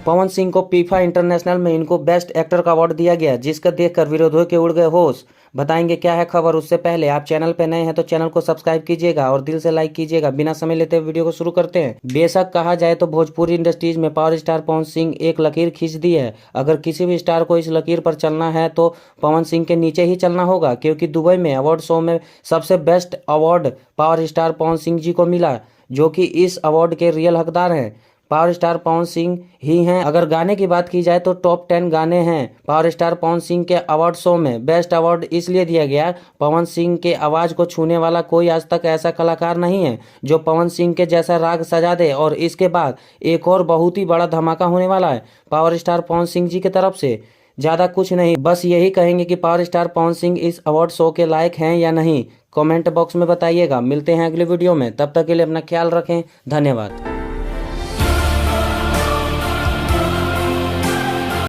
पवन सिंह को FIFA international में इनको बेस्ट एक्टर का अवार्ड दिया गया, जिसका देखकर विरोधियों के उड़ गए होश। बताएंगे क्या है खबर, उससे पहले आप चैनल पे नए हैं तो चैनल को सब्सक्राइब कीजिएगा और दिल से लाइक कीजिएगा। बिना समय लेते हुए वीडियो को शुरू करते हैं। बेशक कहा जाए तो भोजपुरी इंडस्ट्रीज में पावर स्टार पवन सिंह एक लकीर खींच दी है। अगर किसी भी स्टार को इस लकीर पर चलना है तो पवन सिंह के नीचे ही चलना होगा, क्योंकि दुबई में अवार्ड शो में सबसे best award power star Pawan Singh ji को मिला, जो कि इस अवार्ड के रियल हकदार हैं। पावर स्टार पवन सिंह ही हैं। अगर गाने की बात की जाए तो टॉप 10 गाने हैं पावर स्टार पवन सिंह के अवार्ड शो में। बेस्ट अवार्ड इसलिए दिया गया, पवन सिंह के आवाज़ को छूने वाला कोई आज तक ऐसा कलाकार नहीं है जो पवन सिंह के जैसा राग सजा दे। और इसके बाद एक और बहुत ही बड़ा धमाका होने वाला है पावर स्टार पवन सिंह जी की तरफ से। ज़्यादा कुछ नहीं, बस यही कहेंगे कि पावर स्टार पवन सिंह इस अवार्ड शो के लायक हैं या नहीं। कमेंट बॉक्स में बताइएगा। मिलते हैं अगले वीडियो में, तब तक के लिए अपना ख्याल रखें। धन्यवाद।